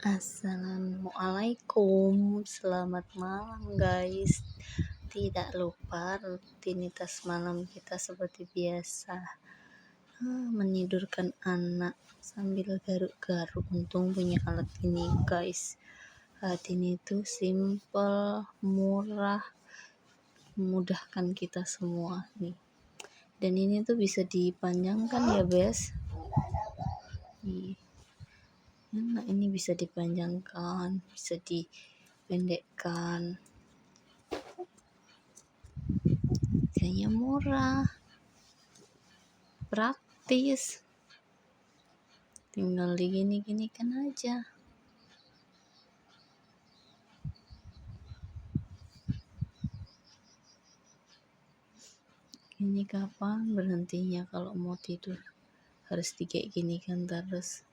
Assalamualaikum, selamat malam guys. Tidak lupa rutinitas malam kita seperti biasa, menidurkan anak sambil garuk-garuk. Untung punya alat ini guys. Alat ini tuh simple, murah, memudahkan kita semua nih. Dan ini tuh bisa dipanjangkan ya guys. Nah, ini bisa dipanjangkan, bisa dipendekkan. Kayaknya murah, praktis. Tinggal digini-ginikan aja. Ini kapan berhentinya kalau mau tidur? Harus ginikan terus.